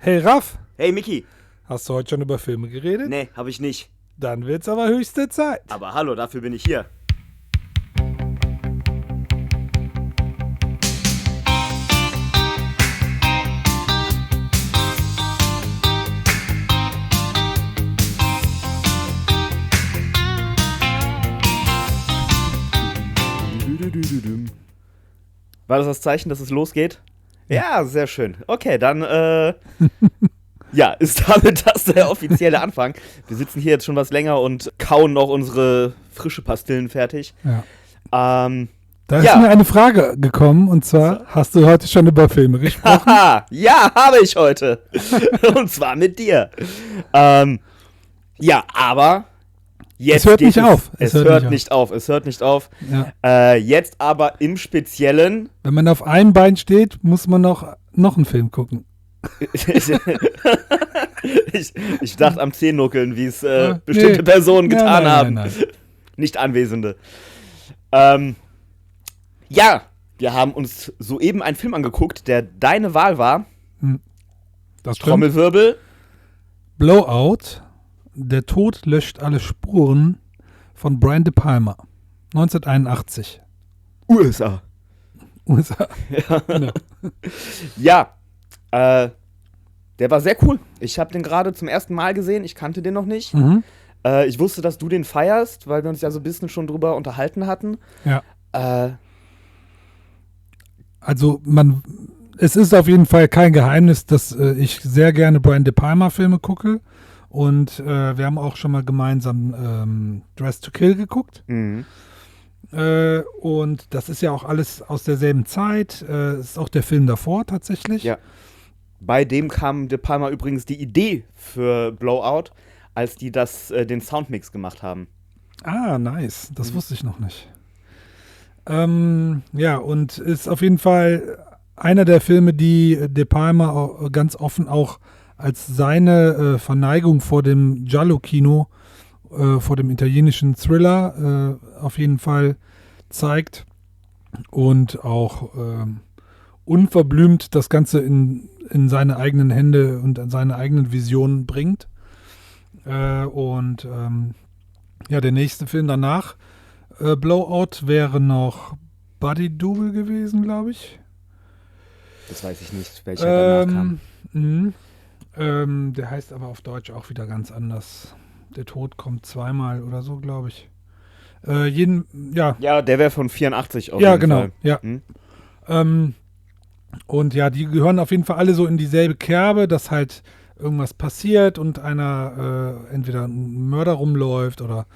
Hey Raff, Hey Miki. hast du heute schon über Filme geredet? Nee, hab ich nicht. Dann wird's aber höchste Zeit. Aber hallo, dafür bin ich hier. War das das Zeichen, dass es losgeht? Ja, sehr schön. Okay, dann, ja, ist damit das der offizielle Anfang. Wir sitzen hier jetzt schon was länger und kauen noch unsere frische Pastillen fertig. Ja. Da ist mir eine Frage gekommen, und zwar, hast du heute schon über Filme gesprochen? Haha, ja, habe ich heute. Und zwar mit dir. Ja, aber jetzt Es hört nicht auf. Es hört nicht auf. Ja. Jetzt aber im Speziellen. Wenn man auf einem Bein steht, muss man noch einen Film gucken. ich dachte am Zehennuckeln, wie es bestimmte Personen getan haben. Nein. Nicht Anwesende. Ja, wir haben uns soeben einen Film angeguckt, der deine Wahl war. Das stimmt. Trommelwirbel. Blowout. Der Tod löscht alle Spuren von Brian De Palma. 1981. USA. USA. Ja. Genau. Ja, der war sehr cool. Ich habe den gerade zum ersten Mal gesehen. Ich kannte den noch nicht. Mhm. Ich wusste, dass du den feierst, weil wir uns ja so ein bisschen schon drüber unterhalten hatten. Ja. Äh, Also es ist auf jeden Fall kein Geheimnis, dass ich sehr gerne Brian De Palma Filme gucke. Und wir haben auch schon mal gemeinsam Dressed to Kill geguckt. mhm. Und das ist ja auch alles aus derselben Zeit. Ist auch der Film davor tatsächlich. Ja. Bei dem kam De Palma übrigens die Idee für Blowout, als die den Soundmix gemacht haben. Ah, nice. Das wusste ich noch nicht. Ja, und ist auf jeden Fall einer der Filme, die De Palma auch ganz offen auch als seine Verneigung vor dem Giallo-Kino, vor dem italienischen Thriller auf jeden Fall zeigt und auch unverblümt das Ganze in seine eigenen Hände und in seine eigenen Visionen bringt. Ja, der nächste Film danach, Blowout, wäre noch Body Double gewesen, glaube ich. Das weiß ich nicht, welcher danach kam. Der heißt aber auf Deutsch auch wieder ganz anders. Der Tod kommt zweimal oder so, glaube ich. Ja, der wäre von 84 auf ja, jeden genau. Fall. Ja. Und ja, die gehören auf jeden Fall alle so in dieselbe Kerbe, dass halt irgendwas passiert und einer entweder ein Mörder rumläuft oder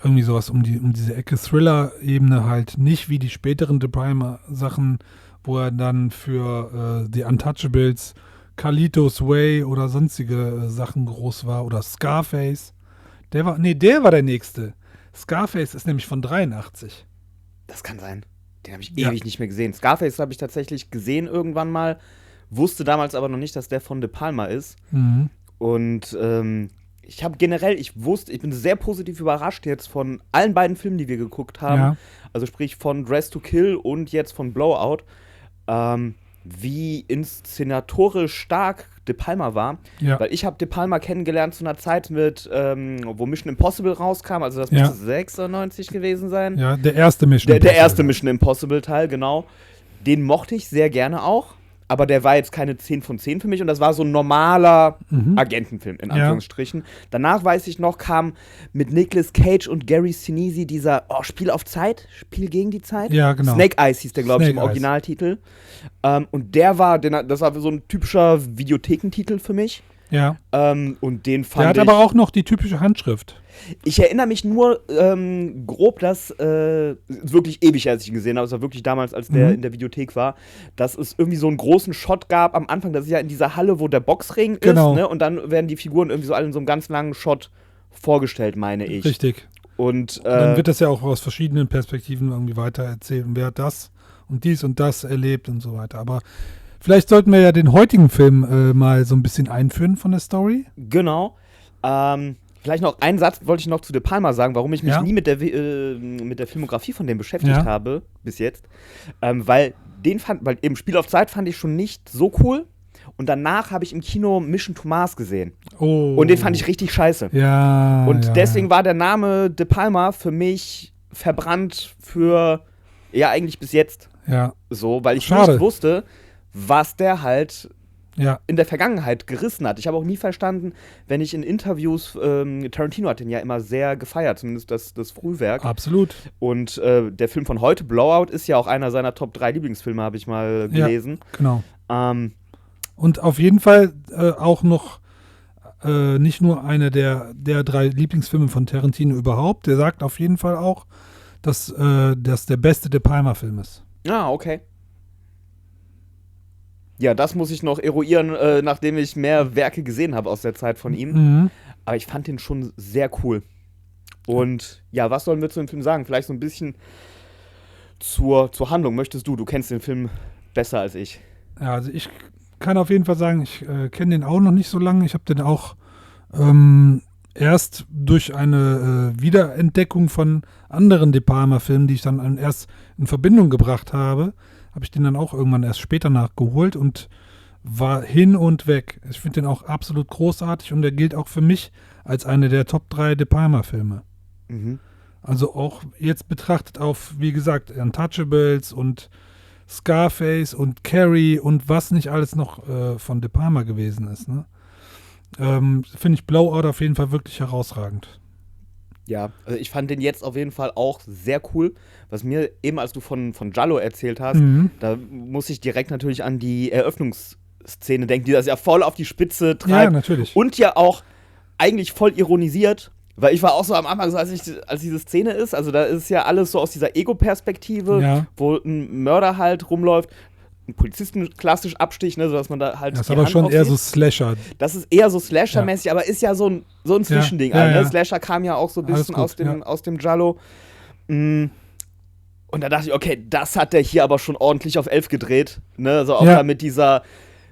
irgendwie sowas um diese Ecke Thriller-Ebene halt nicht wie die späteren De Palma-Sachen, wo er dann für The Untouchables, Carlitos Way oder sonstige Sachen groß war oder Scarface. Der war der nächste. Scarface ist nämlich von 83. Das kann sein. Den habe ich Ja. ewig nicht mehr gesehen. Scarface habe ich tatsächlich gesehen irgendwann mal, wusste damals aber noch nicht, dass der von De Palma ist. Mhm. Und ich bin sehr positiv überrascht jetzt von allen beiden Filmen, die wir geguckt haben. Ja. Also sprich von Dressed to Kill und jetzt von Blowout. Wie inszenatorisch stark De Palma war. Ja. Weil ich habe De Palma kennengelernt zu einer Zeit wo Mission Impossible rauskam. Also das Ja. müsste 96 gewesen sein. Ja, der erste Mission Der Impossible. erste Mission Impossible Teil, genau. Den mochte ich sehr gerne auch. Aber der war jetzt keine 10 von 10 für mich. Und das war so ein normaler Agentenfilm, in Anführungsstrichen. Danach, weiß ich noch, kam mit Nicolas Cage und Gary Sinise dieser Spiel auf Zeit, Spiel gegen die Zeit. Ja, genau. Snake Eyes hieß der, glaube ich, im Snake Eyes. Originaltitel. Und das war so ein typischer Videothekentitel für mich. Ja. Und den fand Der hat ich... aber auch noch die typische Handschrift. Ich erinnere mich nur grob, dass wirklich ewig, als ich ihn gesehen habe, es war wirklich damals, als der in der Videothek war, dass es irgendwie so einen großen Shot gab am Anfang, das ist ja in dieser Halle, wo der Boxring Genau. ist, ne? Und dann werden die Figuren irgendwie so alle in so einem ganz langen Shot vorgestellt, meine ich. Richtig. Und Dann wird das ja auch aus verschiedenen Perspektiven irgendwie weitererzählt. Und wer hat das und dies und das erlebt und so weiter. Aber vielleicht sollten wir ja den heutigen Film mal so ein bisschen einführen von der Story. genau. Vielleicht noch einen Satz wollte ich noch zu De Palma sagen, warum ich mich nie mit der Filmografie von dem beschäftigt habe bis jetzt. Weil eben Spiel auf Zeit fand ich schon nicht so cool. Und danach habe ich im Kino Mission to Mars gesehen. Oh. Und den fand ich richtig scheiße. Ja. Und deswegen war der Name De Palma für mich verbrannt für, ja, eigentlich bis jetzt. Ja. So, weil ich Schade. nicht wusste, was der halt Ja. in der Vergangenheit gerissen hat. Ich habe auch nie verstanden, wenn ich in Interviews, Tarantino hat den ja immer sehr gefeiert, zumindest das Frühwerk. Absolut. Und der Film von heute, Blowout, ist ja auch einer seiner Top 3 Lieblingsfilme, habe ich mal gelesen. Ja, genau. Und auf jeden Fall auch noch nicht nur einer der 3 Lieblingsfilme von Tarantino überhaupt. Der sagt auf jeden Fall auch, dass das der beste De Palma-Film ist. Ah, okay. Ja, das muss ich noch eruieren, nachdem ich mehr Werke gesehen habe aus der Zeit von ihm. Mhm. Aber ich fand den schon sehr cool. Und ja, was sollen wir zu dem Film sagen? Vielleicht so ein bisschen zur Handlung. Möchtest du? Du kennst den Film besser als ich. Ja, also ich kann auf jeden Fall sagen, ich kenne den auch noch nicht so lange. Ich habe den auch erst durch eine Wiederentdeckung von anderen De Palma-Filmen, die ich dann erst in Verbindung gebracht habe, habe ich den dann auch irgendwann erst später nachgeholt und war hin und weg. Ich finde den auch absolut großartig und der gilt auch für mich als eine der Top 3 De Palma-Filme. Mhm. Also auch jetzt betrachtet auf, wie gesagt, Untouchables und Scarface und Carrie und was nicht alles noch von De Palma gewesen ist. Ne? Finde ich Blowout auf jeden Fall wirklich herausragend. Ja, also ich fand den jetzt auf jeden Fall auch sehr cool. Was mir eben, als du von Giallo erzählt hast, da muss ich direkt natürlich an die Eröffnungsszene denken, die das ja voll auf die Spitze treibt. Ja, natürlich. Und ja auch eigentlich voll ironisiert, weil ich war auch so am Anfang, so als diese Szene ist, also da ist ja alles so aus dieser Ego-Perspektive, wo ein Mörder halt rumläuft, ein Polizisten klassisch Abstich, ne, sodass man da halt das ist aber Hand schon eher aufsieht. So Slasher. Das ist eher so Slasher-mäßig, aber ist ja so ein Zwischending. Ja, ne? ja. Slasher kam ja auch so ein bisschen aus dem Giallo. Und da dachte ich, okay, das hat der hier aber schon ordentlich auf 11 gedreht. Ne? Also auch da mit dieser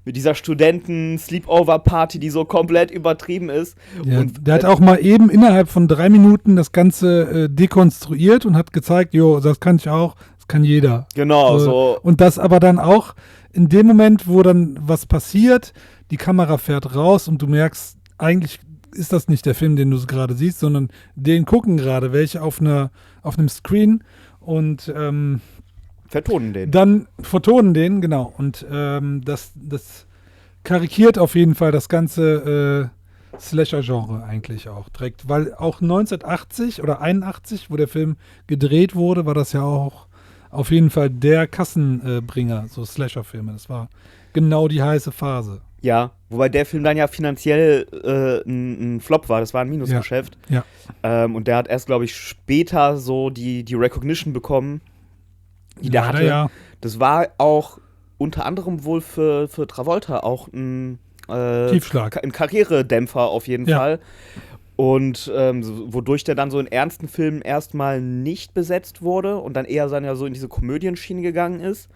Studenten-Sleepover-Party, die so komplett übertrieben ist. Ja, und der hat auch mal eben innerhalb von 3 Minuten das Ganze dekonstruiert und hat gezeigt, jo, das kann ich auch, das kann jeder. Genau, so. Und das aber dann auch in dem Moment, wo dann was passiert, die Kamera fährt raus und du merkst, eigentlich ist das nicht der Film, den du gerade siehst, sondern den gucken gerade welche auf einem Screen und vertonen den. Dann vertonen den, genau. Und das karikiert auf jeden Fall das ganze Slasher-Genre eigentlich auch direkt. Weil auch 1980 oder 81, wo der Film gedreht wurde, war das ja auch auf jeden Fall der Kassenbringer, so Slasher-Filme. Das war genau die heiße Phase. Ja, wobei der Film dann ja finanziell ein Flop war. Das war ein Minusgeschäft. Ja. Und der hat erst, glaube ich, später so die Recognition bekommen, die der hatte. Ja. Das war auch unter anderem wohl für Travolta auch ein Tiefschlag. Ein Karrieredämpfer auf jeden Fall. Und wodurch der dann so in ernsten Filmen erstmal nicht besetzt wurde und dann eher so in diese Komödienschiene gegangen ist.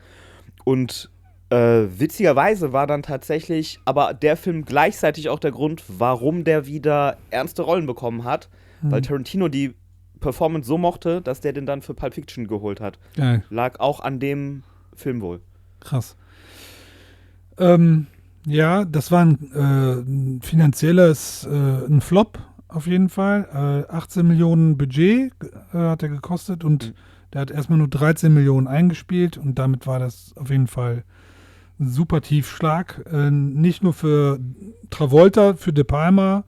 Und witzigerweise war dann tatsächlich aber der Film gleichzeitig auch der Grund, warum der wieder ernste Rollen bekommen hat, weil Tarantino die Performance so mochte, dass der den dann für Pulp Fiction geholt hat. Geil. Lag auch an dem Film wohl. Krass. Ja, das war ein finanzielles ein Flop auf jeden Fall. 18 Millionen Budget hat er gekostet und der hat erstmal nur 13 Millionen eingespielt und damit war das auf jeden Fall ein super Tiefschlag. Nicht nur für Travolta, für De Palma,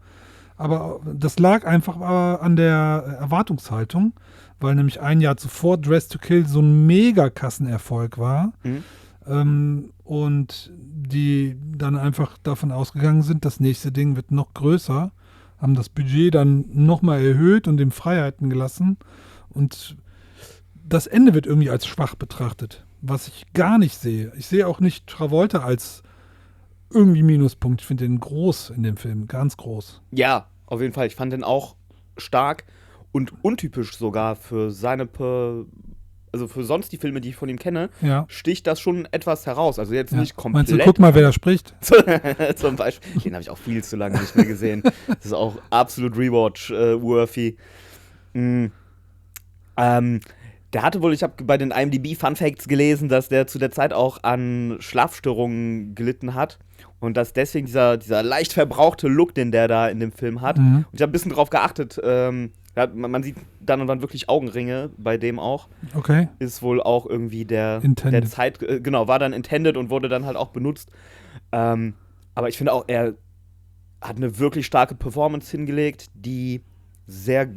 aber das lag einfach an der Erwartungshaltung, weil nämlich ein Jahr zuvor Dress to Kill so ein Mega-Kassenerfolg war. Und die dann einfach davon ausgegangen sind, das nächste Ding wird noch größer, haben das Budget dann nochmal erhöht und ihm Freiheiten gelassen. Und das Ende wird irgendwie als schwach betrachtet, was ich gar nicht sehe. Ich sehe auch nicht Travolta als irgendwie Minuspunkt. Ich finde den groß in dem Film, ganz groß. Ja, auf jeden Fall. Ich fand den auch stark und untypisch sogar für seine also für sonst die Filme, die ich von ihm kenne, sticht das schon etwas heraus. Also jetzt nicht komplett. Meinst du, guck mal, wer da spricht? Zum Beispiel. Den habe ich auch viel zu lange nicht mehr gesehen. Das ist auch absolut Rewatch-worthy. Der hatte wohl, ich habe bei den IMDb Fun Facts gelesen, dass der zu der Zeit auch an Schlafstörungen gelitten hat und dass deswegen dieser leicht verbrauchte Look, den der da in dem Film hat. Und ich habe ein bisschen drauf geachtet, man sieht dann und wann wirklich Augenringe bei dem auch. Okay. Ist wohl auch irgendwie der Zeit, genau, war dann intended und wurde dann halt auch benutzt. Aber ich finde auch, er hat eine wirklich starke Performance hingelegt, die sehr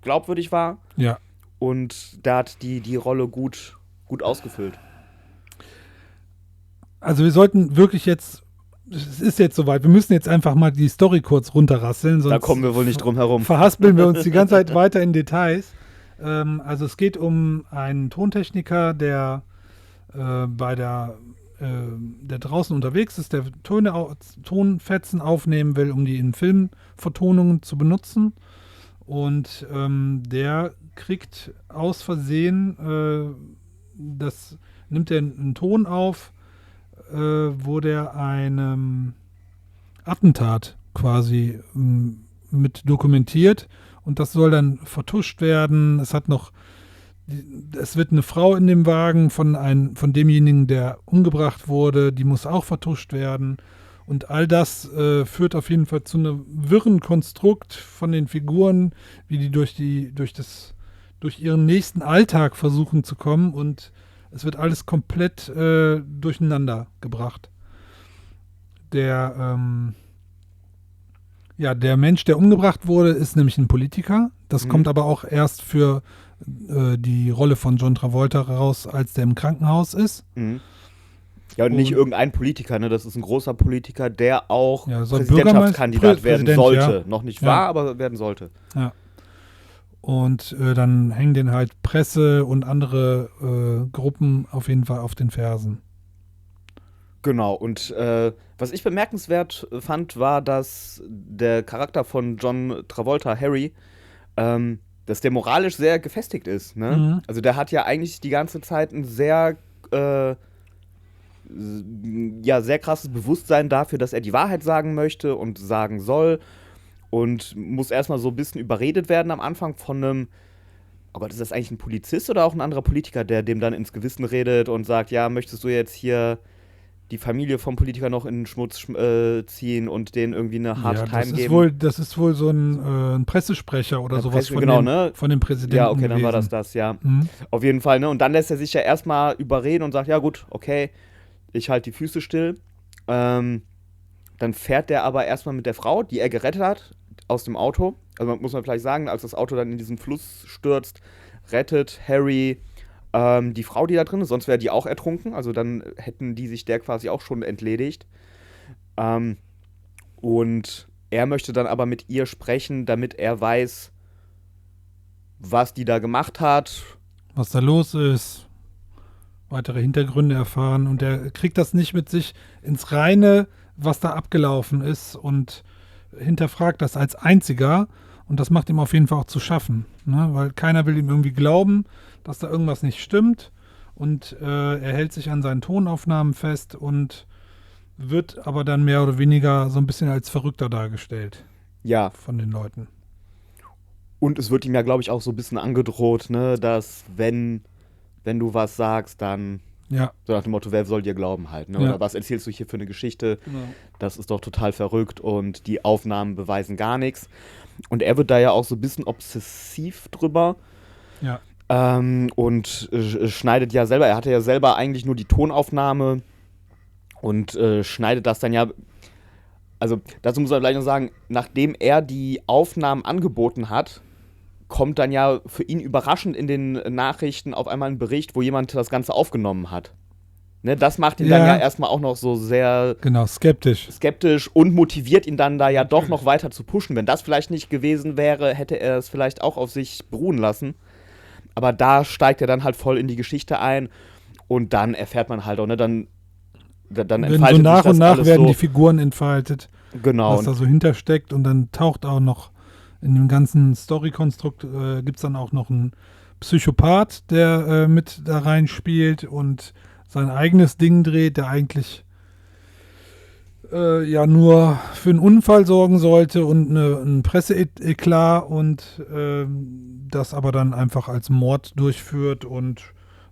glaubwürdig war. Ja. Und da hat die Rolle gut ausgefüllt. Also wir sollten wirklich jetzt, es ist jetzt soweit, wir müssen jetzt einfach mal die Story kurz runterrasseln. Sonst da kommen wir wohl nicht drum herum. Verhaspeln wir uns die ganze Zeit weiter in Details. Also es geht um einen Tontechniker, der der draußen unterwegs ist, der Tonfetzen aufnehmen will, um die in Filmvertonungen zu benutzen. Und der kriegt aus Versehen, nimmt er einen Ton auf, wo der einem Attentat quasi mit dokumentiert. Und das soll dann vertuscht werden. Es wird eine Frau in dem Wagen von demjenigen, der umgebracht wurde, die muss auch vertuscht werden. Und all das führt auf jeden Fall zu einem wirren Konstrukt von den Figuren, wie die durch ihren nächsten Alltag versuchen zu kommen, und es wird alles komplett durcheinander gebracht. Der Mensch, der umgebracht wurde, ist nämlich ein Politiker. Das kommt aber auch erst für die Rolle von John Travolta raus, als der im Krankenhaus ist. Mhm. Ja, und nicht irgendein Politiker, ne? Das ist ein großer Politiker, der auch so Präsidentschaftskandidat werden sollte. Ja. Noch nicht war, aber werden sollte. Ja. Und dann hängen den halt Presse und andere Gruppen auf jeden Fall auf den Fersen. Genau, und was ich bemerkenswert fand, war, dass der Charakter von John Travolta, Harry, dass der moralisch sehr gefestigt ist. Ne? Mhm. Also der hat ja eigentlich die ganze Zeit ein sehr krasses Bewusstsein dafür, dass er die Wahrheit sagen möchte und sagen soll, und muss erstmal so ein bisschen überredet werden am Anfang von einem, oh Gott, ist das eigentlich ein Polizist oder auch ein anderer Politiker, der dem dann ins Gewissen redet und sagt, ja, möchtest du jetzt hier die Familie vom Politiker noch in den Schmutz ziehen und denen irgendwie eine harte Time geben? Das ist wohl so ein Pressesprecher oder sowas von dem Präsidenten. Ja, okay, dann gewesen. war das, ja. Mhm. Auf jeden Fall, ne? Und dann lässt er sich ja erstmal überreden und sagt, ja gut, okay, ich halte die Füße still. Dann fährt der aber erstmal mit der Frau, die er gerettet hat, aus dem Auto. Also muss man vielleicht sagen, als das Auto dann in diesen Fluss stürzt, rettet Harry die Frau, die da drin ist, sonst wäre die auch ertrunken. Also dann hätten die sich der quasi auch schon entledigt. Und er möchte dann aber mit ihr sprechen, damit er weiß, was die da gemacht hat. Was da los ist. Weitere Hintergründe erfahren. Und er kriegt das nicht mit sich ins Reine, was da abgelaufen ist, und hinterfragt das als einziger. Und das macht ihm auf jeden Fall auch zu schaffen. Ne? Weil keiner will ihm irgendwie glauben, dass da irgendwas nicht stimmt. Und er hält sich an seinen Tonaufnahmen fest und wird aber dann mehr oder weniger so ein bisschen als Verrückter dargestellt. Ja. Von den Leuten. Und es wird ihm ja, glaube ich, auch so ein bisschen angedroht, ne, dass wenn du was sagst, dann so nach dem Motto, wer soll dir glauben halt, ne? Oder was erzählst du hier für eine Geschichte? Genau. Das ist doch total verrückt und die Aufnahmen beweisen gar nichts. Und er wird da ja auch so ein bisschen obsessiv drüber. Ja. Und schneidet ja selber, er hatte ja selber eigentlich nur die Tonaufnahme und schneidet das dann ja, also dazu muss man gleich noch sagen, nachdem er die Aufnahmen angeboten hat, kommt dann ja für ihn überraschend in den Nachrichten auf einmal ein Bericht, wo jemand das Ganze aufgenommen hat. Ne, das macht ihn dann ja erstmal auch noch so sehr skeptisch und motiviert ihn dann da ja doch noch weiter zu pushen. Wenn das vielleicht nicht gewesen wäre, hätte er es vielleicht auch auf sich beruhen lassen. Aber da steigt er dann halt voll in die Geschichte ein und dann erfährt man halt auch, ne, dann entfaltet so nach sich das und nach alles werden so. Die Figuren entfaltet, genau, was da so hintersteckt, und dann taucht auch noch in dem ganzen Story-Konstrukt gibt es dann auch noch einen Psychopath, der mit da reinspielt und sein eigenes Ding dreht, der eigentlich ja nur für einen Unfall sorgen sollte und ein Presseeklat und das aber dann einfach als Mord durchführt und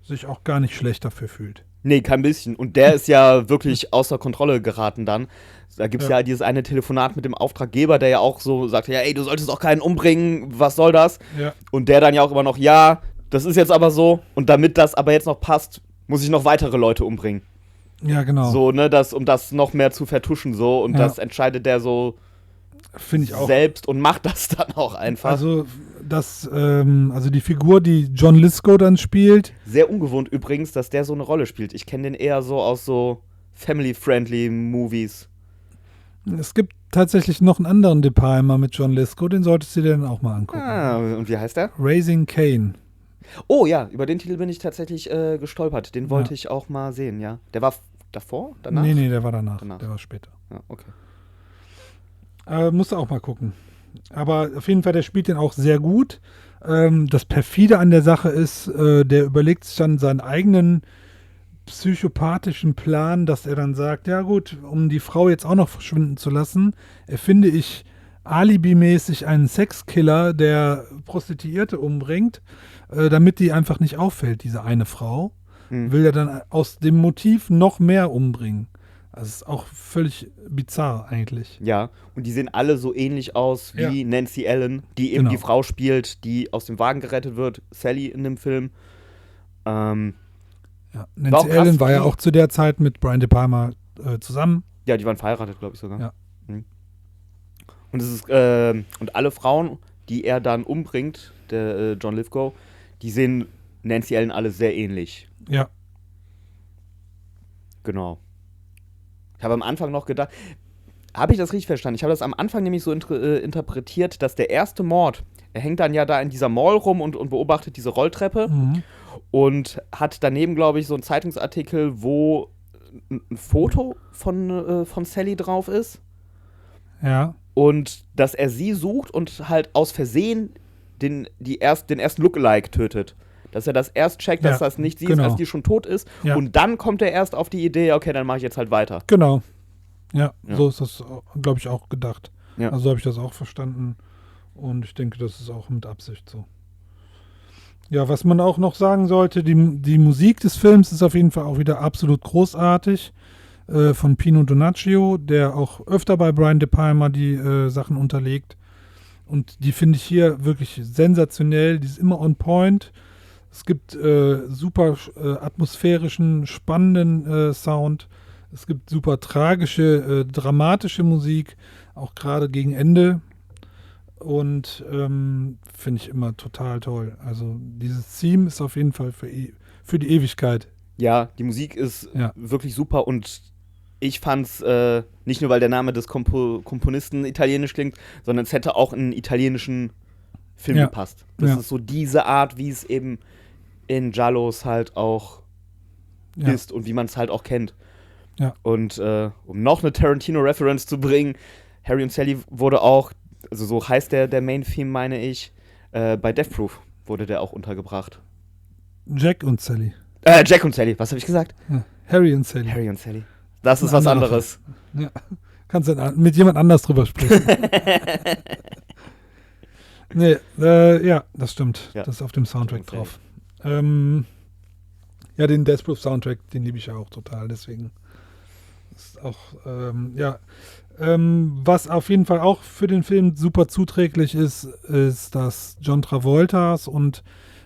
sich auch gar nicht schlecht dafür fühlt. Nee, kein bisschen. Und der ist ja wirklich außer Kontrolle geraten dann. Da gibt es ja dieses eine Telefonat mit dem Auftraggeber, der ja auch so sagt, ja, ey, du solltest auch keinen umbringen, was soll das? Ja. Und der dann ja auch immer noch, ja, das ist jetzt aber so. Und damit das aber jetzt noch passt, muss ich noch weitere Leute umbringen. Ja, genau. So, ne, um das noch mehr zu vertuschen, so. Und das entscheidet der so finde ich auch selbst und macht das dann auch einfach. Also, also die Figur, die John Lithgow dann spielt. Sehr ungewohnt übrigens, dass der so eine Rolle spielt. Ich kenne den eher so aus so family-friendly Movies. Es gibt tatsächlich noch einen anderen De Palma mit John Lithgow, den solltest du dir dann auch mal angucken. Ah, und wie heißt der? Raising Cain. Oh ja, über den Titel bin ich tatsächlich gestolpert. Den wollte ich auch mal sehen, ja. Der war davor? Danach? Nee, der war danach. Der war später. Ja, okay. Musst du auch mal gucken. Aber auf jeden Fall, der spielt den auch sehr gut. Das Perfide an der Sache ist, der überlegt sich dann seinen eigenen psychopathischen Plan, dass er dann sagt, ja gut, um die Frau jetzt auch noch verschwinden zu lassen, erfinde ich alibimäßig einen Sexkiller, der Prostituierte umbringt, damit die einfach nicht auffällt, diese eine Frau. Will er dann aus dem Motiv noch mehr umbringen. Also es ist auch völlig bizarr eigentlich. Ja, und die sehen alle so ähnlich aus wie Nancy Allen, die eben die Frau spielt, die aus dem Wagen gerettet wird, Sally in dem Film. Nancy Allen war ja auch zu der Zeit mit Brian De Palma zusammen. Ja, die waren verheiratet, glaube ich sogar. Ja. Und es ist und alle Frauen, die er dann umbringt, der John Lithgow, die sehen Nancy Allen alle sehr ähnlich. Ja. Genau. Ich habe am Anfang noch gedacht, habe ich das richtig verstanden? Ich habe das am Anfang nämlich so interpretiert, dass der erste Mord, er hängt dann ja da in dieser Mall rum und beobachtet diese Rolltreppe und hat daneben, glaube ich, so einen Zeitungsartikel, wo ein Foto von Sally drauf ist. Ja. Und dass er sie sucht und halt aus Versehen den ersten Lookalike tötet. Dass er das erst checkt, dass das nicht sie ist, als die schon tot ist. Ja. Und dann kommt er erst auf die Idee, okay, dann mache ich jetzt halt weiter. Genau. Ja, so ist das, glaube ich, auch gedacht. Ja. Also habe ich das auch verstanden. Und ich denke, das ist auch mit Absicht so. Ja, was man auch noch sagen sollte, die Musik des Films ist auf jeden Fall auch wieder absolut großartig. Von Pino Donaggio, der auch öfter bei Brian De Palma die Sachen unterlegt. Und die finde ich hier wirklich sensationell. Die ist immer on point. Es gibt super atmosphärischen, spannenden Sound. Es gibt super tragische, dramatische Musik, auch gerade gegen Ende. Und finde ich immer total toll. Also dieses Theme ist auf jeden Fall für die Ewigkeit. Ja, die Musik ist wirklich super und ich fand's nicht nur, weil der Name des Komponisten italienisch klingt, sondern es hätte auch in einen italienischen Film gepasst. Das ist so diese Art, wie es eben in Giallos halt auch ist und wie man es halt auch kennt. Ja. Und um noch eine Tarantino-Reference zu bringen, Harry und Sally wurde auch, also so heißt der Main-Theme, meine ich, bei Death Proof wurde der auch untergebracht. Jack und Sally. Jack und Sally, was habe ich gesagt? Ja. Harry und Sally. Harry und Sally. Das ist was anderes. Ja. Kannst du mit jemand anders drüber sprechen. Nee, ja, das stimmt. Ja. Das ist auf dem Soundtrack drauf. Ja, den Death Proof Soundtrack, den liebe ich ja auch total, deswegen ist auch, was auf jeden Fall auch für den Film super zuträglich ist, dass John Travoltas und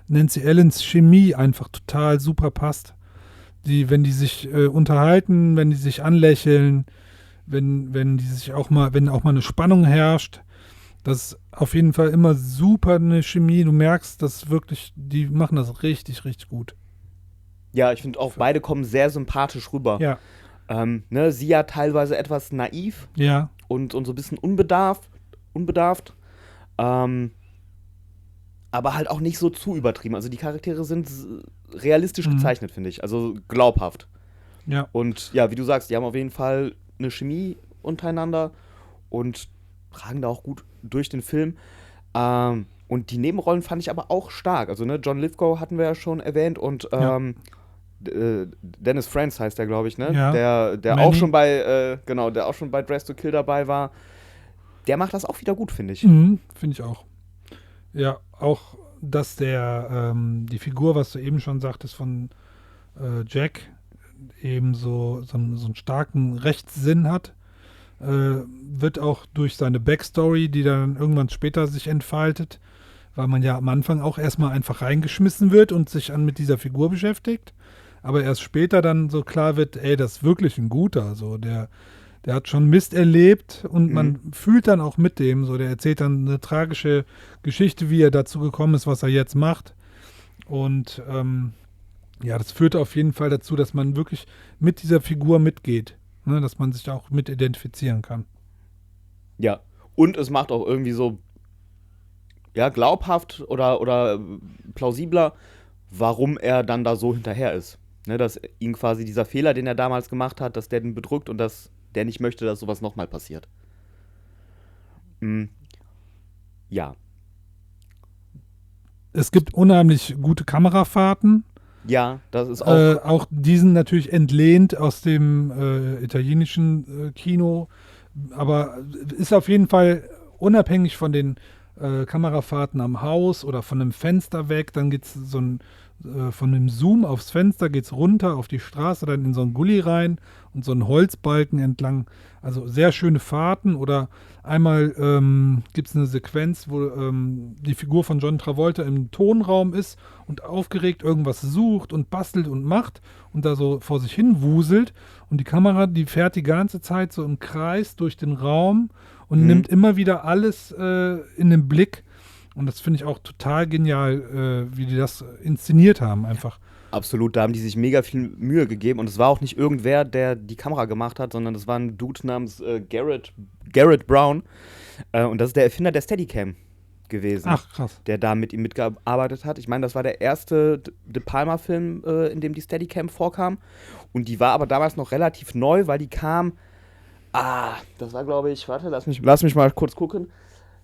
Nancy Allens Chemie einfach total super passt. Wenn die sich unterhalten, wenn die sich anlächeln, wenn auch mal eine Spannung herrscht, das ist auf jeden Fall immer super eine Chemie. Du merkst, dass wirklich, die machen das richtig, richtig gut. Ja, ich finde auch, beide kommen sehr sympathisch rüber. Ja. Sie ja teilweise etwas naiv und so ein bisschen unbedarft. Aber halt auch nicht so zu übertrieben. Also die Charaktere sind realistisch gezeichnet, finde ich. Also glaubhaft. Ja. Und ja, wie du sagst, die haben auf jeden Fall eine Chemie untereinander und tragen da auch gut durch den Film. Und die Nebenrollen fand ich aber auch stark. Also John Lithgow hatten wir ja schon erwähnt und Dennis Franz heißt der, glaube ich, ne? Ja. Der auch schon bei, der auch schon bei Dress to Kill dabei war. Der macht das auch wieder gut, finde ich. Finde ich auch. Ja, auch, dass die Figur, was du eben schon sagtest von Jack, eben so einen starken Rechtssinn hat, wird auch durch seine Backstory, die dann irgendwann später sich entfaltet, weil man ja am Anfang auch erstmal einfach reingeschmissen wird und sich mit dieser Figur beschäftigt, aber erst später dann so klar wird, ey, das ist wirklich ein Guter, so, der hat schon Mist erlebt und man fühlt dann auch mit dem, so, der erzählt dann eine tragische Geschichte, wie er dazu gekommen ist, was er jetzt macht, und ja, das führt auf jeden Fall dazu, dass man wirklich mit dieser Figur mitgeht, ne, dass man sich auch mit identifizieren kann. Ja, und es macht auch irgendwie so, ja, glaubhaft oder plausibler, warum er dann da so hinterher ist. Ne, dass ihn quasi dieser Fehler, den er damals gemacht hat, dass der den bedrückt und dass der nicht möchte, dass sowas nochmal passiert. Ja. Es gibt unheimlich gute Kamerafahrten. Ja, das ist auch. Auch die sind natürlich entlehnt aus dem italienischen Kino, aber ist auf jeden Fall unabhängig von den Kamerafahrten am Haus oder von einem Fenster weg, dann geht es von einem Zoom aufs Fenster geht es runter auf die Straße, dann in so einen Gully rein und so einen Holzbalken entlang. Also sehr schöne Fahrten. Oder einmal gibt es eine Sequenz, wo die Figur von John Travolta im Tonraum ist und aufgeregt irgendwas sucht und bastelt und macht und da so vor sich hin wuselt. Und die Kamera, die fährt die ganze Zeit so im Kreis durch den Raum und nimmt immer wieder alles in den Blick. Und das finde ich auch total genial, wie die das inszeniert haben, einfach. Absolut, da haben die sich mega viel Mühe gegeben. Und es war auch nicht irgendwer, der die Kamera gemacht hat, sondern das war ein Dude namens Garrett Brown. Und das ist der Erfinder der Steadicam gewesen. Ach, krass. Der da mit ihm mitgearbeitet hat. Ich meine, das war der erste De Palma-Film, in dem die Steadicam vorkam. Und die war aber damals noch relativ neu, weil die kam. Das war, glaube ich, warte, lass mich mal kurz gucken.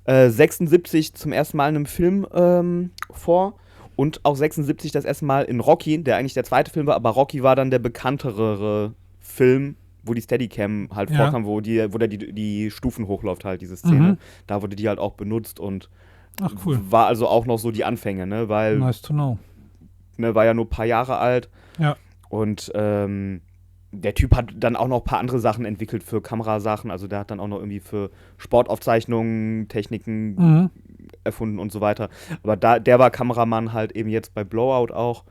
76 zum ersten Mal in einem Film vor und auch 76 das erste Mal in Rocky, der eigentlich der zweite Film war, aber Rocky war dann der bekanntere Film, wo die Steadicam halt vorkam, wo der die Stufen hochläuft halt, diese Szene. Da wurde die halt auch benutzt und cool. War also auch noch so die Anfänge, ne, weil nice to know. Ne, war ja nur ein paar Jahre alt. Ja. Und der Typ hat dann auch noch ein paar andere Sachen entwickelt für Kamerasachen. Also der hat dann auch noch irgendwie für Sportaufzeichnungen, Techniken erfunden und so weiter. Aber der war Kameramann halt eben jetzt bei Blowout auch.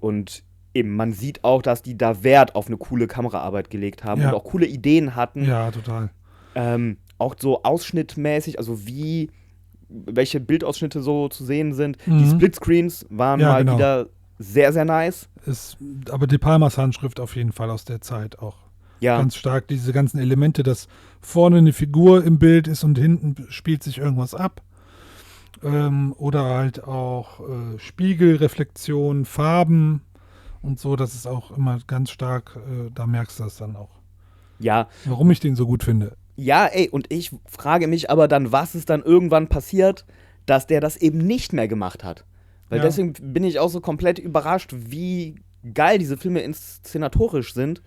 Und eben, man sieht auch, dass die da Wert auf eine coole Kameraarbeit gelegt haben und auch coole Ideen hatten. Ja, total. Auch so ausschnittmäßig, also welche Bildausschnitte so zu sehen sind. Die Splitscreens waren wieder sehr, sehr nice. Aber De Palmas Handschrift auf jeden Fall aus der Zeit auch. Ja. Ganz stark, diese ganzen Elemente, dass vorne eine Figur im Bild ist und hinten spielt sich irgendwas ab. Oder halt auch Spiegel, Reflexion, Farben und so, das ist auch immer ganz stark, da merkst du das dann auch. Ja. Warum ich den so gut finde. Ja, ey, und ich frage mich aber dann, was ist dann irgendwann passiert, dass der das eben nicht mehr gemacht hat. Weil deswegen bin ich auch so komplett überrascht, wie geil diese Filme inszenatorisch sind,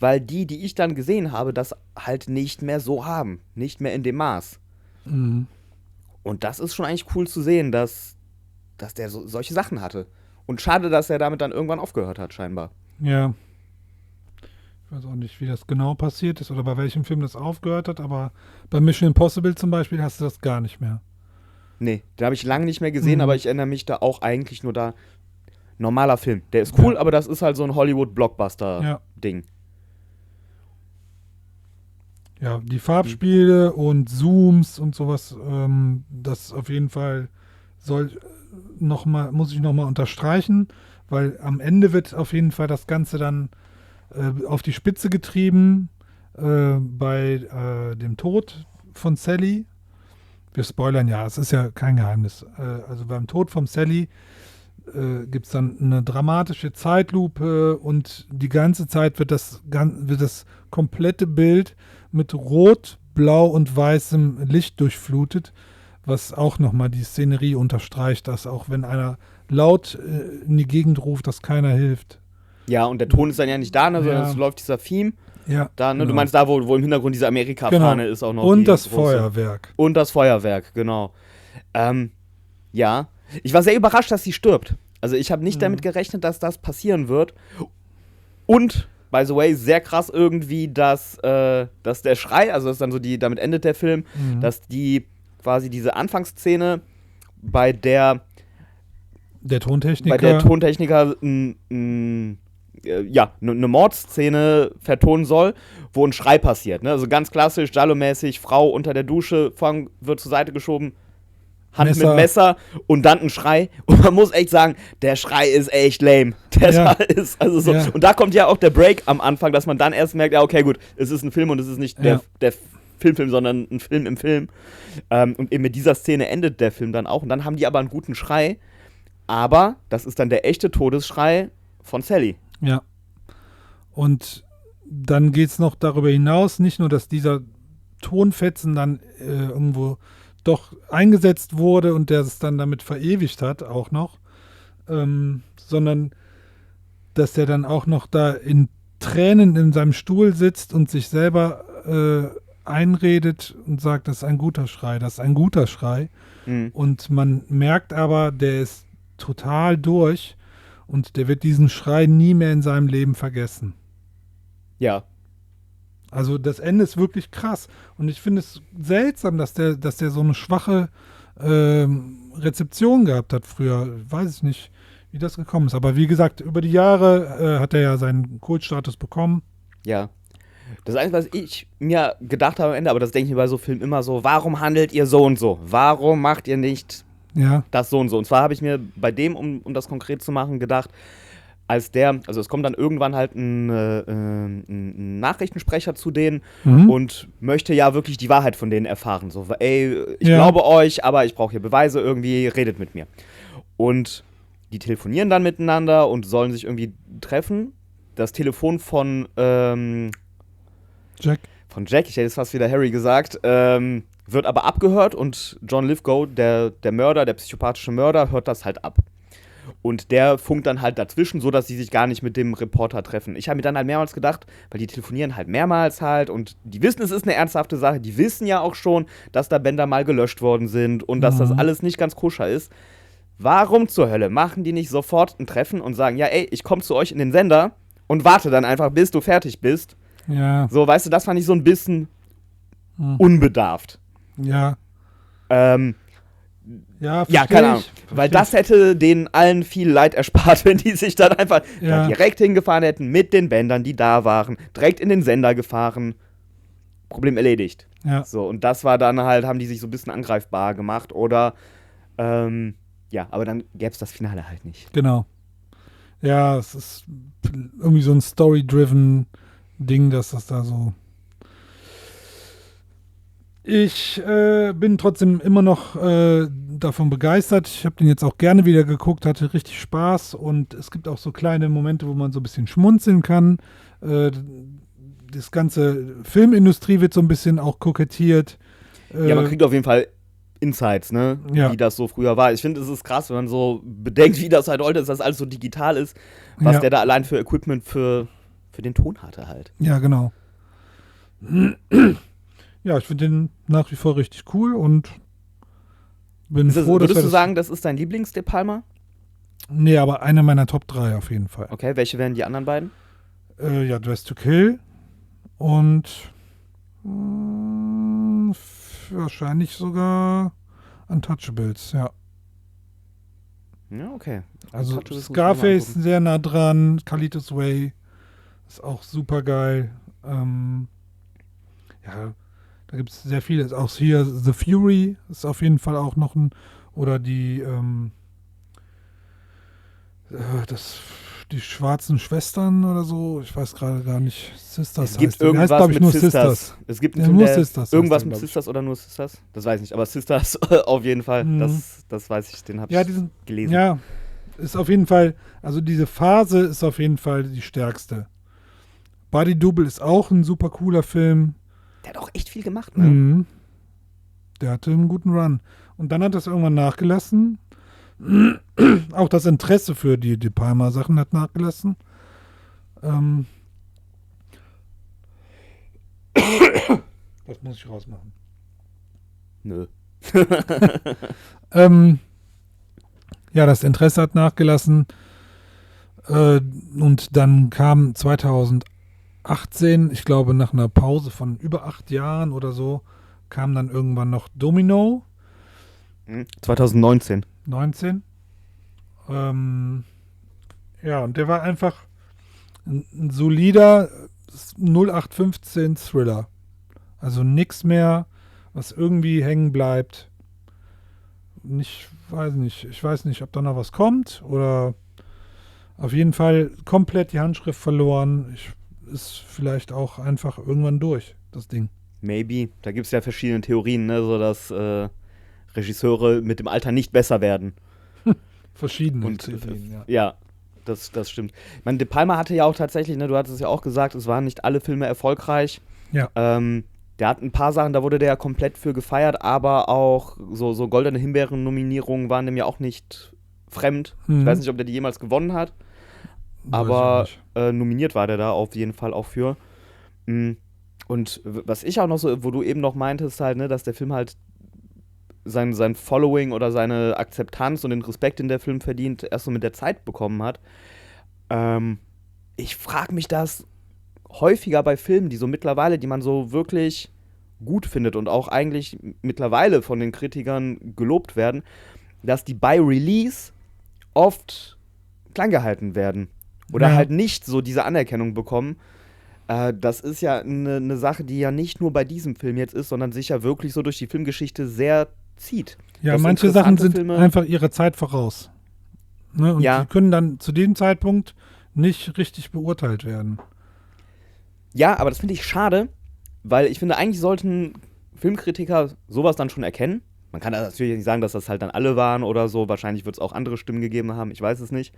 weil die ich dann gesehen habe, das halt nicht mehr so haben. Nicht mehr in dem Maß. Und das ist schon eigentlich cool zu sehen, dass der solche Sachen hatte. Und schade, dass er damit dann irgendwann aufgehört hat, scheinbar. Ja. Ich weiß auch nicht, wie das genau passiert ist oder bei welchem Film das aufgehört hat, aber bei Mission Impossible zum Beispiel hast du das gar nicht mehr. Nee, den habe ich lange nicht mehr gesehen, aber ich erinnere mich da auch eigentlich nur da. Normaler Film. Der ist cool, aber das ist halt so ein Hollywood-Blockbuster-Ding. Ja, die Farbspiele und Zooms und sowas, das auf jeden Fall muss ich nochmal unterstreichen, weil am Ende wird auf jeden Fall das Ganze dann auf die Spitze getrieben bei dem Tod von Sally. Wir spoilern ja, es ist ja kein Geheimnis. Also beim Tod von Sally gibt es dann eine dramatische Zeitlupe und die ganze Zeit wird das komplette Bild mit Rot, Blau und weißem Licht durchflutet, was auch nochmal die Szenerie unterstreicht, dass auch wenn einer laut in die Gegend ruft, dass keiner hilft. Ja, und der Ton ist dann ja nicht da, ne, sondern es läuft dieser Theme. Ja, da, ne? Genau. Du meinst da, wo im Hintergrund diese Amerika-Fahne ist auch noch. Und das Feuerwerk. Und das Feuerwerk, genau. Ja. Ich war sehr überrascht, dass sie stirbt. Also ich habe nicht damit gerechnet, dass das passieren wird. Und, by the way, sehr krass irgendwie, dass der Schrei, also das ist dann so damit endet der Film, dass die quasi diese Anfangsszene, bei der Tontechniker eine Mordszene vertonen soll, wo ein Schrei passiert. Ne? Also ganz klassisch, Giallo-mäßig, Frau unter der Dusche, wird zur Seite geschoben, Hand mit Messer und dann ein Schrei. Und man muss echt sagen, der Schrei ist echt lame. Ist also so. Ja. Und da kommt ja auch der Break am Anfang, dass man dann erst merkt, ja, okay, gut, es ist ein Film und es ist nicht der Film, sondern ein Film im Film. Und eben mit dieser Szene endet der Film dann auch. Und dann haben die aber einen guten Schrei. Aber das ist dann der echte Todesschrei von Sally. Ja. Und dann geht es noch darüber hinaus, nicht nur, dass dieser Tonfetzen dann irgendwo doch eingesetzt wurde und der es dann damit verewigt hat, auch noch, sondern dass der dann auch noch da in Tränen in seinem Stuhl sitzt und sich selber einredet und sagt, das ist ein guter Schrei, das ist ein guter Schrei. Mhm. Und man merkt aber, der ist total durch und der wird diesen Schrei nie mehr in seinem Leben vergessen. Ja. Also das Ende ist wirklich krass. Und ich finde es seltsam, dass der so eine schwache Rezeption gehabt hat früher. Weiß ich nicht, wie das gekommen ist. Aber wie gesagt, über die Jahre hat er ja seinen Kultstatus bekommen. Ja. Das Einzige, was ich mir gedacht habe am Ende, aber das denke ich mir bei so Filmen immer so, warum handelt ihr so und so? Warum macht ihr nicht das so und so? Und zwar habe ich mir bei dem, um das konkret zu machen, gedacht, also es kommt dann irgendwann halt ein Nachrichtensprecher zu denen und möchte ja wirklich die Wahrheit von denen erfahren. So, ey, ich glaube euch, aber ich brauche hier Beweise, irgendwie redet mit mir. Und die telefonieren dann miteinander und sollen sich irgendwie treffen. Das Telefon von Jack, ich hätte jetzt fast wieder Harry gesagt, wird aber abgehört und John Lithgow, der Mörder, der psychopathische Mörder, hört das halt ab. Und der funkt dann halt dazwischen, so dass sie sich gar nicht mit dem Reporter treffen. Ich habe mir dann halt mehrmals gedacht, weil die telefonieren halt mehrmals halt und die wissen, es ist eine ernsthafte Sache. Die wissen ja auch schon, dass da Bänder mal gelöscht worden sind und dass das alles nicht ganz koscher ist. Warum zur Hölle machen die nicht sofort ein Treffen und sagen, ja ey, ich komme zu euch in den Sender und warte dann einfach, bis du fertig bist. Ja. So, weißt du, das fand ich so ein bisschen unbedarft. Ja. Ja, keine Ahnung. Weil das hätte denen allen viel Leid erspart, wenn die sich dann einfach da direkt hingefahren hätten mit den Bändern, die da waren, direkt in den Sender gefahren. Problem erledigt. Ja. So, und das war dann halt, haben die sich so ein bisschen angreifbar gemacht oder aber dann gäbe es das Finale halt nicht. Genau. Ja, es ist irgendwie so ein Story-driven Ding, dass das da so. Ich bin trotzdem immer noch davon begeistert. Ich habe den jetzt auch gerne wieder geguckt, hatte richtig Spaß und es gibt auch so kleine Momente, wo man so ein bisschen schmunzeln kann. Das ganze Filmindustrie wird so ein bisschen auch kokettiert. Man kriegt auf jeden Fall Insights, ne? Ja. Wie das so früher war. Ich finde, es ist krass, wenn man so bedenkt, wie das halt heute ist, dass alles so digital ist, was der da allein für Equipment für den Ton hatte halt. Ja, genau. Ja, ich finde den nach wie vor richtig cool und bin froh, dass Würdest du sagen, das ist dein Lieblings-De Palma? Nee, aber einer meiner Top 3 auf jeden Fall. Okay, welche wären die anderen beiden? Dress to Kill und wahrscheinlich sogar Untouchables, ja. Ja, okay. Also Scarface sehr nah dran, Carlitos Way ist auch super geil. Da gibt es sehr viele. Auch hier The Fury ist auf jeden Fall auch noch ein, oder die schwarzen Schwestern oder so, ich weiß gerade gar nicht. Sisters es gibt irgendwas heißt, mit nur Sisters. Es gibt nur Sisters. Irgendwas mit Sisters oder nur Sisters? Das weiß ich nicht, aber Sisters auf jeden Fall. Das weiß ich, den habe ich gelesen. Ja, ist auf jeden Fall, also diese Phase ist auf jeden Fall die stärkste. Body Double ist auch ein super cooler Film. Der hat auch echt viel gemacht, ne? Der hatte einen guten Run. Und dann hat das irgendwann nachgelassen. Auch das Interesse für die De Palma-Sachen hat nachgelassen. Das muss ich rausmachen. Nö. Ja, das Interesse hat nachgelassen. Und dann kam 2018, ich glaube nach einer Pause von über 8 Jahren oder so, kam dann irgendwann noch Domino. 2019. 19. Ja, und der war einfach ein solider 0815 Thriller. Also nichts mehr, was irgendwie hängen bleibt. Ich weiß nicht, ob da noch was kommt oder auf jeden Fall komplett die Handschrift verloren. Ist vielleicht auch einfach irgendwann durch, das Ding. Maybe. Da gibt es ja verschiedene Theorien, ne? So dass Regisseure mit dem Alter nicht besser werden. Verschiedene Theorien, ja. Ja, das stimmt. Ich meine, De Palma hatte ja auch tatsächlich, ne, du hattest es ja auch gesagt, es waren nicht alle Filme erfolgreich. Ja. Der hat ein paar Sachen, da wurde der ja komplett für gefeiert, aber auch so goldene Himbeeren-Nominierungen waren dem ja auch nicht fremd. Ich weiß nicht, ob der die jemals gewonnen hat, aber nominiert war der da auf jeden Fall auch für. Und was ich auch noch so, wo du eben noch meintest halt, ne, dass der Film halt sein Following oder seine Akzeptanz und den Respekt, den der Film verdient, erst so mit der Zeit bekommen hat. Ich frage mich das häufiger bei Filmen, die so mittlerweile, die man so wirklich gut findet und auch eigentlich mittlerweile von den Kritikern gelobt werden, dass die bei Release oft klein gehalten werden oder halt nicht so diese Anerkennung bekommen. Das ist ja eine Sache, die ja nicht nur bei diesem Film jetzt ist, sondern sich ja wirklich so durch die Filmgeschichte sehr zieht. Ja, manche Sachen sind einfach ihrer Zeit voraus. Ne? Und die können dann zu dem Zeitpunkt nicht richtig beurteilt werden. Ja, aber das finde ich schade, weil ich finde, eigentlich sollten Filmkritiker sowas dann schon erkennen. Man kann natürlich nicht sagen, dass das halt dann alle waren oder so. Wahrscheinlich wird es auch andere Stimmen gegeben haben, ich weiß es nicht.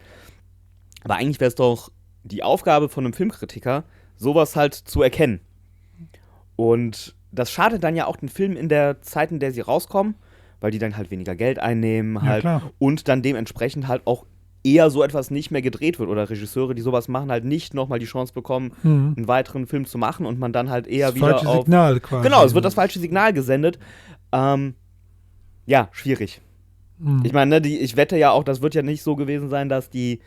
Aber eigentlich wäre es doch die Aufgabe von einem Filmkritiker, sowas halt zu erkennen. Und das schadet dann ja auch den Filmen in der Zeit, in der sie rauskommen, weil die dann halt weniger Geld einnehmen halt und dann dementsprechend halt auch eher so etwas nicht mehr gedreht wird oder Regisseure, die sowas machen, halt nicht nochmal die Chance bekommen, einen weiteren Film zu machen und man dann halt eher wieder auf... Das falsche Signal quasi. Genau, es wird das falsche Signal gesendet. Ja, schwierig. Ich meine, ne, ich wette ja auch, das wird ja nicht so gewesen sein, dass die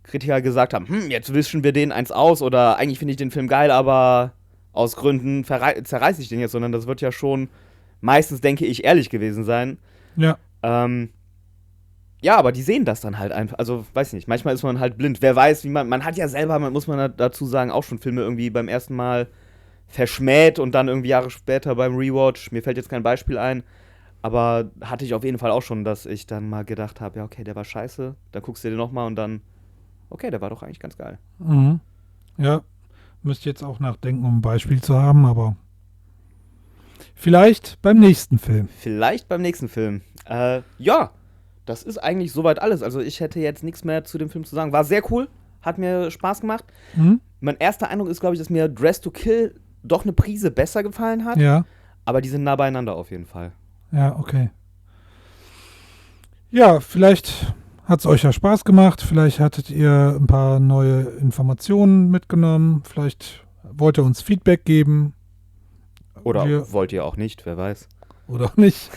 Kritiker gesagt haben, jetzt wischen wir den eins aus oder eigentlich finde ich den Film geil, aber aus Gründen zerreiße ich den jetzt, sondern das wird ja schon meistens, denke ich, ehrlich gewesen sein. Ja. Ja, aber die sehen das dann halt einfach. Also, weiß nicht, manchmal ist man halt blind. Wer weiß, wie man hat ja selber, muss man dazu sagen, auch schon Filme irgendwie beim ersten Mal verschmäht und dann irgendwie Jahre später beim Rewatch. Mir fällt jetzt kein Beispiel ein, aber hatte ich auf jeden Fall auch schon, dass ich dann mal gedacht habe, ja, okay, der war scheiße. Dann guckst du dir den nochmal und dann, okay, der war doch eigentlich ganz geil. Mhm. Ja, müsste jetzt auch nachdenken, um ein Beispiel zu haben, aber vielleicht beim nächsten Film. Ja, das ist eigentlich soweit alles. Also ich hätte jetzt nichts mehr zu dem Film zu sagen. War sehr cool, hat mir Spaß gemacht. Mein erster Eindruck ist, glaube ich, dass mir Dress to Kill doch eine Prise besser gefallen hat. Ja. Aber die sind nah beieinander auf jeden Fall. Ja, okay. Ja, vielleicht hat es euch ja Spaß gemacht. Vielleicht hattet ihr ein paar neue Informationen mitgenommen. Vielleicht wollt ihr uns Feedback geben. Oder wollt ihr auch nicht, wer weiß. Oder auch nicht.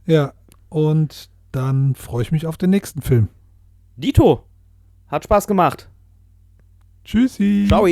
Ja, und dann freue ich mich auf den nächsten Film. Dito, hat Spaß gemacht. Tschüssi. Ciao.